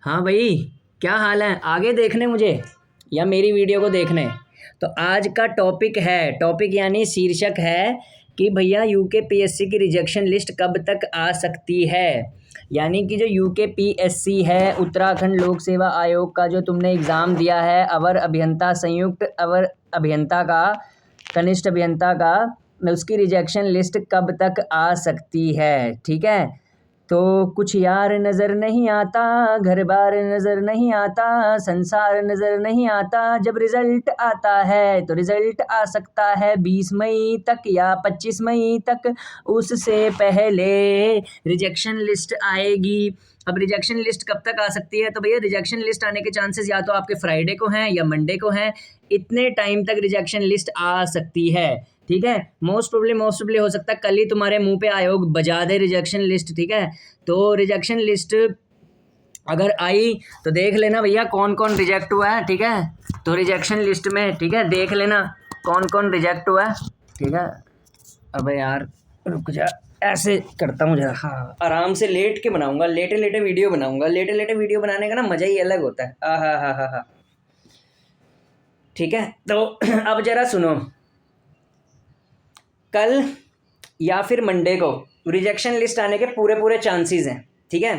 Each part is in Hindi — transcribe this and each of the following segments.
हाँ भाई, क्या हाल है? आगे देखने मुझे या मेरी वीडियो को देखने? तो आज का टॉपिक यानी शीर्षक है कि भैया यूकेपीएससी की रिजेक्शन लिस्ट कब तक आ सकती है। यानी कि जो यूकेपीएससी है, उत्तराखंड लोक सेवा आयोग का, जो तुमने एग्ज़ाम दिया है अवर अभियंता, संयुक्त अवर अभियंता का, कनिष्ठ अभियंता का, उसकी रिजेक्शन लिस्ट कब तक आ सकती है। ठीक है, तो कुछ यार नज़र नहीं आता, घर बार नज़र नहीं आता, संसार नज़र नहीं आता, जब रिज़ल्ट आता है तो रिज़ल्ट आ सकता है 20 मई तक या 25 मई तक, उससे पहले रिजेक्शन लिस्ट आएगी। अब रिजेक्शन लिस्ट कब तक आ सकती है? तो भैया रिजेक्शन लिस्ट आने के चांसेस या तो आपके फ्राइडे को हैं या मंडे को हैं। इतने टाइम तक रिजेक्शन लिस्ट आ सकती है। ठीक है, मोस्ट प्रोबेबली हो सकता है कल ही तुम्हारे मुंह पे आयोग बजा दे रिजेक्शन लिस्ट। ठीक है, तो रिजेक्शन लिस्ट अगर आई तो देख लेना भैया कौन कौन रिजेक्ट हुआ है। ठीक है, तो रिजेक्शन लिस्ट में, ठीक है, देख लेना कौन कौन रिजेक्ट हुआ है। ठीक है, अबे यार रुक जा, ऐसे करता हूँ जरा, हाँ आराम से लेट के बनाऊंगा, लेटे लेटे वीडियो बनाऊंगा। लेटे लेटे वीडियो बनाने का ना मज़ा ही अलग होता है। हा। ठीक है, तो अब जरा सुनो, कल या फिर मंडे को रिजेक्शन लिस्ट आने के पूरे पूरे चांसेस हैं। ठीक है,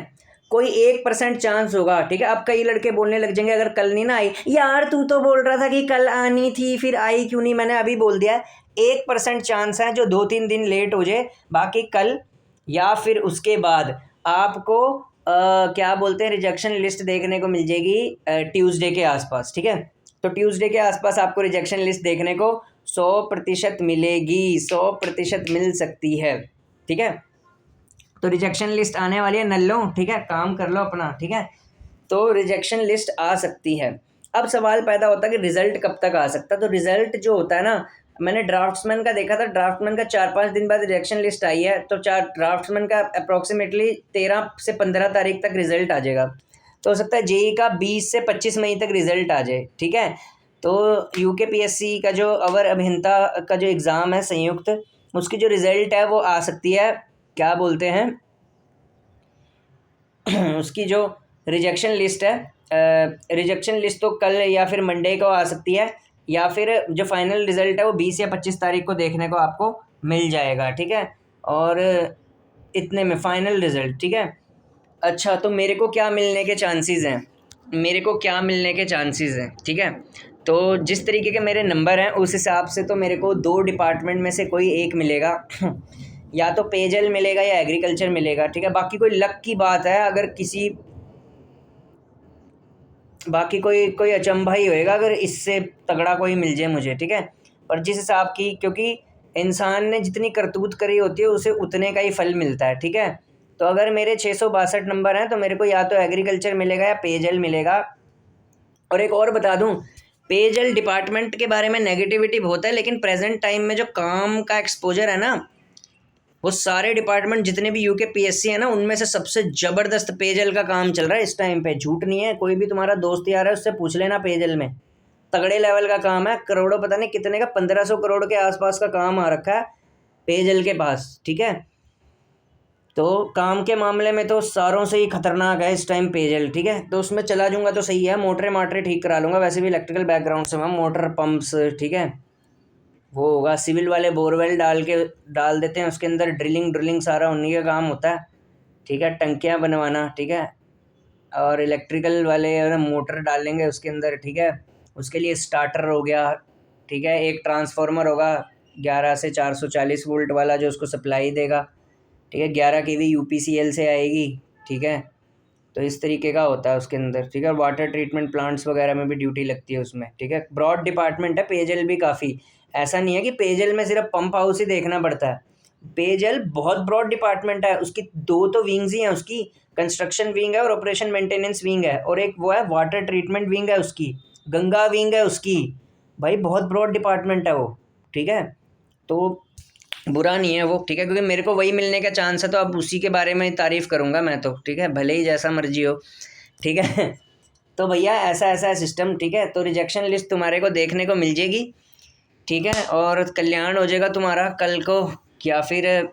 कोई 1% चांस होगा। ठीक है, अब कई लड़के बोलने लग जाएंगे अगर कल नहीं ना आई, यार तू तो बोल रहा था कि कल आनी थी, फिर आई क्यों नहीं? मैंने अभी बोल दिया 1% चांस है जो 2-3 दिन लेट हो जाए। बाकी कल या फिर उसके बाद आपको क्या बोलते हैं, रिजेक्शन लिस्ट देखने को मिल जाएगी ट्यूसडे के आसपास। ठीक है, तो ट्यूसडे के आसपास आपको रिजेक्शन लिस्ट देखने को 100% मिलेगी, 100% मिल सकती है। ठीक है, तो रिजेक्शन लिस्ट आने वाली है नल्लो। ठीक है, काम कर लो अपना। ठीक है, तो रिजेक्शन लिस्ट आ सकती है। अब सवाल पैदा होता है कि रिजल्ट कब तक आ सकता है। तो रिजल्ट जो होता है ना, मैंने ड्राफ्ट्समैन का देखा था, ड्राफ्टमैन का 4-5 दिन बाद रिजेक्शन लिस्ट आई है, तो ड्राफ्ट्समैन का अप्रोक्सीमेटली 13 से 15 तारीख तक रिजल्ट आ जाएगा। तो हो सकता है जेई का 20 से 25 मई तक रिजल्ट आ जाए। ठीक है, तो यूकेपीएससी का जो अवर अभियंता का जो एग्ज़ाम है संयुक्त, उसकी जो रिज़ल्ट है वो आ सकती है, क्या बोलते हैं उसकी जो रिजेक्शन लिस्ट है, रिजेक्शन लिस्ट तो कल या फिर मंडे को आ सकती है, या फिर जो फाइनल रिज़ल्ट है वो 20 या 25 तारीख को देखने को आपको मिल जाएगा। ठीक है, और इतने में फाइनल रिज़ल्ट। ठीक है, अच्छा तो मेरे को क्या मिलने के चांसेस हैं? ठीक है, तो जिस तरीके के मेरे नंबर हैं उस हिसाब से तो मेरे को 2 डिपार्टमेंट में से कोई एक मिलेगा या तो पेयजल मिलेगा या एग्रीकल्चर मिलेगा। ठीक है, बाकी कोई लक की बात है, अगर किसी बाकी कोई कोई अचंभा ही होएगा अगर इससे तगड़ा कोई मिल जाए मुझे। ठीक है, पर जिस हिसाब की, क्योंकि इंसान ने जितनी करतूत करी होती है उसे उतने का ही फल मिलता है। ठीक है, तो अगर मेरे 662 नंबर हैं तो मेरे को या तो एग्रीकल्चर मिलेगा या पेयजल मिलेगा। और एक और बता दूं, पेयजल डिपार्टमेंट के बारे में नेगेटिविटी बहुत है, लेकिन प्रेजेंट टाइम में जो काम का एक्सपोजर है ना, वो सारे डिपार्टमेंट जितने भी यूकेपीएससी है ना, उनमें से सबसे ज़बरदस्त पेयजल का काम चल रहा है इस टाइम पे। झूठ नहीं है, कोई भी तुम्हारा दोस्त यार है उससे पूछ लेना, पेयजल में तगड़े लेवल का काम है। करोड़ों, पता नहीं कितने का, 1500 करोड़ के आसपास का काम आ रखा है पेयजल के पास। ठीक है, तो काम के मामले में तो सारों से ही खतरनाक है इस टाइम पेयजल। ठीक है, तो उसमें चला जाऊंगा तो सही है, मोटरें माटरें ठीक करा लूँगा, वैसे भी इलेक्ट्रिकल बैकग्राउंड से मैं, मोटर पंप्स, ठीक है, वो होगा। सिविल वाले बोरवेल डाल देते हैं, उसके अंदर ड्रिलिंग सारा उन्हीं का काम होता है। ठीक है, टंकियाँ बनवाना। ठीक है, और इलेक्ट्रिकल वाले मोटर डालेंगे उसके अंदर। ठीक है, उसके लिए स्टार्टर हो गया। ठीक है, एक ट्रांसफार्मर होगा 11 से 440 वोल्ट वाला जो उसको सप्लाई देगा। ठीक है, 11 केवी यूपीसीएल से आएगी। ठीक है, तो इस तरीके का होता है उसके अंदर। ठीक है, वाटर ट्रीटमेंट प्लांट्स वगैरह में भी ड्यूटी लगती है उसमें। ठीक है, ब्रॉड डिपार्टमेंट है पेयजल भी काफ़ी। ऐसा नहीं है कि पेयजल में सिर्फ पंप हाउस ही देखना पड़ता है, पेयजल बहुत ब्रॉड डिपार्टमेंट है। उसकी 2 तो विंग्स ही हैं, उसकी कंस्ट्रक्शन विंग है और ऑपरेशन मेंटेनेंस विंग है, और एक वो है वाटर ट्रीटमेंट विंग है उसकी, गंगा विंग है उसकी। भाई बहुत ब्रॉड डिपार्टमेंट है वो। ठीक है, तो बुरा नहीं है वो। ठीक है, क्योंकि मेरे को वही मिलने का चांस है, तो अब उसी के बारे में तारीफ़ करूँगा मैं तो। ठीक है, भले ही जैसा मर्जी हो। ठीक है तो भैया ऐसा ऐसा है सिस्टम। ठीक है, तो रिजेक्शन लिस्ट तुम्हारे को देखने को मिल जाएगी। ठीक है, और कल्याण हो जाएगा तुम्हारा कल को, या फिर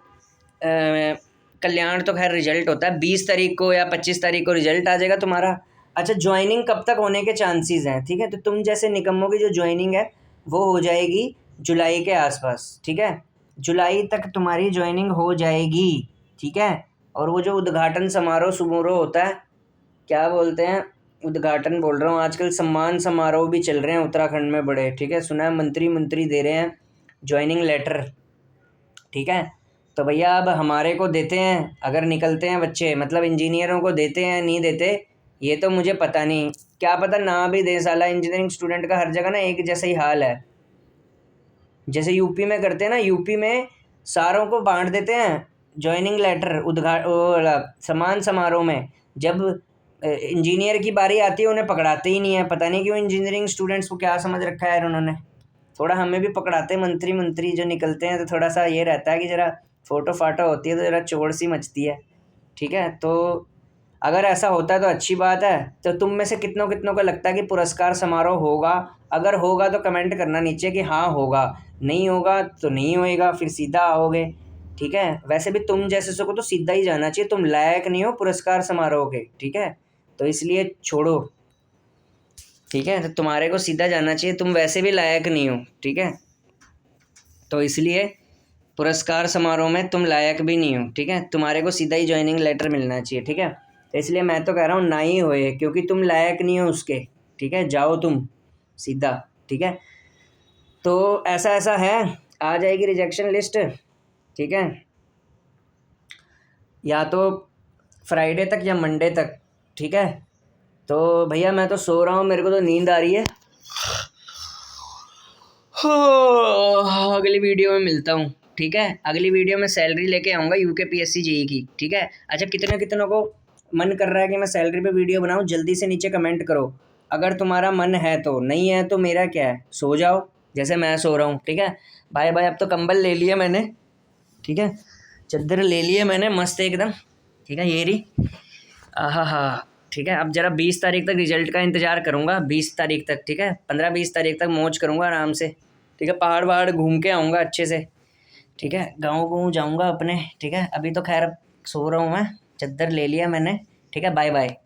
कल्याण तो खैर रिजल्ट होता है 20 तारीख को या 25 तारीख को रिजल्ट आ जाएगा तुम्हारा। अच्छा, ज्वाइनिंग कब तक होने के चांसेस हैं, ठीक है? तो तुम जैसे निकम्मों की जो ज्वाइनिंग है वो हो जाएगी जुलाई के आसपास, ठीक है? जुलाई तक तुम्हारी ज्वाइनिंग हो जाएगी, ठीक है? और वो जो उद्घाटन समारोह समारोह होता है, क्या बोलते हैं, उद्घाटन बोल रहा हूँ, आजकल सम्मान समारोह भी चल रहे हैं उत्तराखंड में बड़े, ठीक है? सुना है मंत्री दे रहे हैं ज्वाइनिंग लेटर, ठीक है? तो भैया अब हमारे को देते हैं, अगर निकलते हैं बच्चे, मतलब इंजीनियरों को देते हैं नहीं देते ये तो मुझे पता नहीं, क्या पता ना भी दे, साला इंजीनियरिंग स्टूडेंट का हर जगह ना एक जैसा ही हाल है। जैसे यूपी में करते हैं ना, यूपी में सारों को बांट देते हैं ज्वाइनिंग लेटर सम्मान समारोह में। जब इंजीनियर की बारी आती है उन्हें पकड़ाते ही नहीं है, पता नहीं क्यों इंजीनियरिंग स्टूडेंट्स को क्या समझ रखा है यार उन्होंने। थोड़ा हमें भी पकड़ाते मंत्री मंत्री जो निकलते हैं, तो थोड़ा सा ये रहता है कि ज़रा फ़ोटो फाटो होती है तो ज़रा चोड़ सी मचती है, ठीक है? तो अगर ऐसा होता है तो अच्छी बात है। तो तुम में से कितनों कितनों को लगता है कि पुरस्कार समारोह होगा? अगर होगा तो कमेंट करना नीचे कि हाँ होगा, नहीं होगा तो नहीं होएगा, फिर सीधा आओगे, ठीक है? वैसे भी तुम जैसे को तो सीधा ही जाना चाहिए, तुम लायक नहीं हो पुरस्कार समारोह के, ठीक है? तो इसलिए छोड़ो, ठीक है? तो तुम्हारे को सीधा जाना चाहिए, तुम वैसे भी लायक नहीं हो, ठीक है? तो इसलिए पुरस्कार समारोह में तुम लायक भी नहीं हो, ठीक है? तुम्हारे को सीधा ही ज्वाइनिंग लेटर मिलना चाहिए, ठीक है? तो इसलिए मैं तो कह रहा हूँ ना ही होए, क्योंकि तुम लायक नहीं हो उसके, ठीक है? जाओ तुम सीधा, ठीक है? तो ऐसा ऐसा है, आ जाएगी रिजेक्शन लिस्ट, ठीक है? या तो फ्राइडे तक या मंडे तक, ठीक है? तो भैया मैं तो सो रहा हूँ, मेरे को तो नींद आ रही है। अगली वीडियो में मिलता हूँ, ठीक है? अगली वीडियो में सैलरी लेके आऊँगा यूकेपीएससी जेई की, ठीक है? अच्छा, कितने कितनों को मन कर रहा है कि मैं सैलरी पे वीडियो बनाऊँ, जल्दी से नीचे कमेंट करो। अगर तुम्हारा मन है तो, नहीं है तो मेरा क्या है, सो जाओ जैसे मैं सो रहा हूँ, ठीक है? Bye bye. अब तो कंबल ले लिया मैंने, ठीक है? चादर ले लिए मैंने मस्त एकदम, ठीक है? ये रही, आहा हा, ठीक है? अब ज़रा 20 तारीख तक रिजल्ट का इंतज़ार करूँगा, 20 तारीख तक, ठीक है? 15-20 तारीख तक मौज करूँगा आराम से, ठीक है? पहाड़ वहाड़ घूम के आऊँगा अच्छे से, ठीक है? गाँव जाऊँगा अपने, ठीक है? अभी तो खैर सो रहा हूँ मैं, चादर ले लिया मैंने, ठीक है? Bye bye.